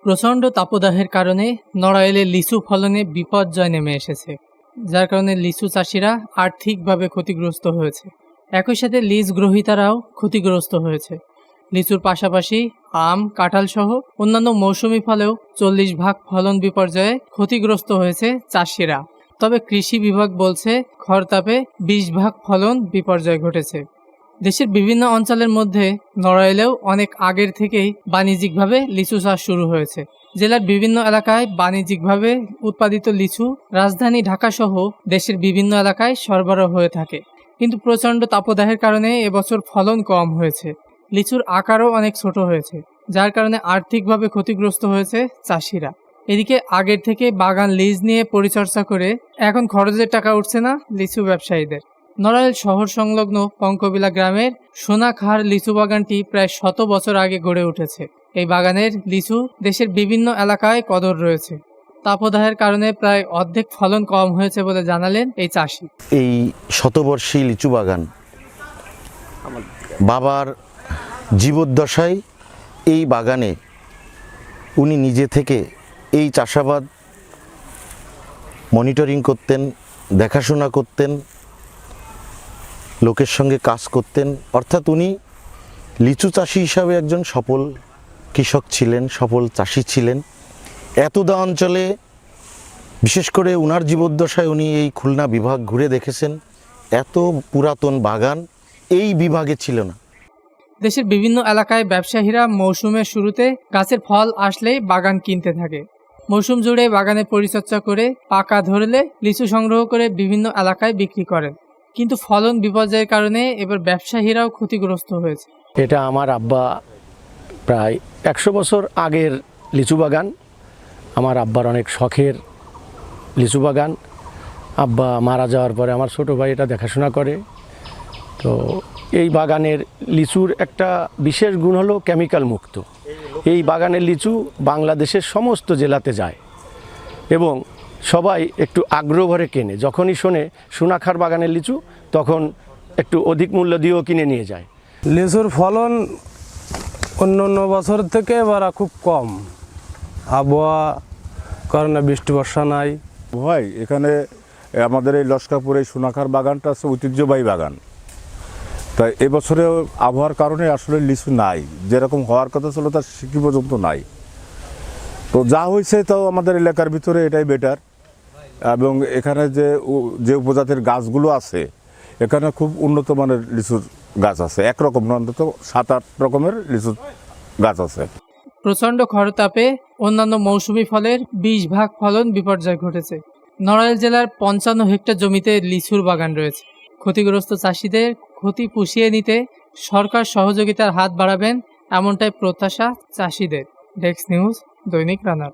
প্রচণ্ড তাপদাহের কারণে নড়াইলে লিচু ফলনে বিপর্যয় নেমে এসেছে, যার কারণে লিচু চাষিরা আর্থিকভাবে ক্ষতিগ্রস্ত হয়েছে। একই সাথে লিজ গ্রহীতারাও ক্ষতিগ্রস্ত হয়েছে। লিচুর পাশাপাশি আম, কাঁঠাল সহ অন্যান্য মৌসুমি ফলেও 40% ফলন বিপর্যয়ে ক্ষতিগ্রস্ত হয়েছে চাষিরা। তবে কৃষি বিভাগ বলছে খরতাপে 20% ফলন বিপর্যয় ঘটেছে। দেশের বিভিন্ন অঞ্চলের মধ্যে নড়াইলেও অনেক আগের থেকেই বাণিজ্যিকভাবে লিচু চাষ শুরু হয়েছে। জেলার বিভিন্ন এলাকায় বাণিজ্যিকভাবে উৎপাদিত লিচু রাজধানী ঢাকাসহ দেশের বিভিন্ন এলাকায় সরবরাহ হয়ে থাকে। কিন্তু প্রচণ্ড তাপদাহের কারণে এবছর ফলন কম হয়েছে। লিচুর আকারও অনেক ছোট হয়েছে, যার কারণে আর্থিকভাবে ক্ষতিগ্রস্ত হয়েছে চাষিরা। এদিকে আগের থেকে বাগান লিজ নিয়ে পরিচর্যা করে এখন খরচের টাকা উঠছে না লিচু ব্যবসায়ীদের। নড়াইল শহর সংলগ্ন পঙ্কবিলা গ্রামের সোনাখার লিচু বাগানটি প্রায় 100 বছর আগে গড়ে উঠেছে। এই বাগানের লিচু দেশের বিভিন্ন এলাকায় কদর রয়েছে। তাপদাহের কারণে প্রায় অর্ধেক ফলন কম হয়েছে বলে জানালেন এই চাষি। এই শতবর্ষী লিচু বাগান বাবার জীবদ্দশায় এই বাগানে উনি নিজে থেকে এই চাষাবাদ মনিটরিং করতেন, দেখাশোনা করতেন, লোকের সঙ্গে কাজ করতেন। অর্থাৎ উনি লিচু চাষি হিসাবে একজন সফল কৃষক ছিলেন, সফল চাষি ছিলেন। এতদা অঞ্চলে বিশেষ করে উনার জীবদ্দশায় উনি এই খুলনা বিভাগ ঘুরে দেখেছেন। এত পুরাতন বাগান এই বিভাগে ছিল না। দেশের বিভিন্ন এলাকায় ব্যবসায়ীরা মৌসুমের শুরুতে গাছের ফল আসলেই বাগান কিনতে থাকে। মৌসুম জুড়ে বাগানে পরিচর্যা করে পাকা ধরলে লিচু সংগ্রহ করে বিভিন্ন এলাকায় বিক্রি করেন। কিন্তু ফলন বিপর্যয়ের কারণে এবার ব্যবসায়ীরাও ক্ষতিগ্রস্ত হয়েছে। এটা আমার আব্বা প্রায় 100 বছর আগের লিচু বাগান। আমার আব্বার অনেক শখের লিচু বাগান। আব্বা মারা যাওয়ার পরে আমার ছোটো ভাই এটা দেখাশোনা করে। তো এই বাগানের লিচুর একটা বিশেষ গুণ হলো কেমিক্যাল মুক্ত। এই বাগানের লিচু বাংলাদেশের সমস্ত জেলাতে যায় এবং সবাই একটু আগ্রহ ভরে কেনে। যখনই শোনে সোনাখার বাগানের লিচু তখন একটু অধিক মূল্য দিয়েও কিনে নিয়ে যায়। লিচুর ফলন অন্য অন্য বছর থেকে এবার খুব কম। আবহাওয়া কারণে বৃষ্টি বর্ষা নাই। ভাই এখানে আমাদের এই লস্করপুর এই সোনাখার বাগানটা আছে ঐতিহ্যবাহী বাগান। তাই এবছরে আবহাওয়ার কারণে আসলে লিচু নাই, যেরকম হওয়ার কথা ছিল তার সিকি পর্যন্ত নাই। তো যা হয়েছে তাও আমাদের এলাকার ভিতরে এটাই বেটার। এবং এখানে যে উপজাতির গাছগুলো আছে এখানে খুব উন্নত মানের লিচুর গাছ আছে। একরকম না, অন্তত 7-8 রকমের লিচুর গাছ আছে। প্রচণ্ড খরতাপে অন্যান্য মৌসুমি ফলের 20% ফলন বিপর্যয় ঘটেছে। নড়াইল জেলার 55 হেক্টর জমিতে লিচুর বাগান রয়েছে। ক্ষতিগ্রস্ত চাষিদের ক্ষতি পুষিয়ে নিতে সরকার সহযোগিতার হাত বাড়াবেন, এমনটাই প্রত্যাশা চাষিদের। ডেস্ক নিউজ, দৈনিক রানার।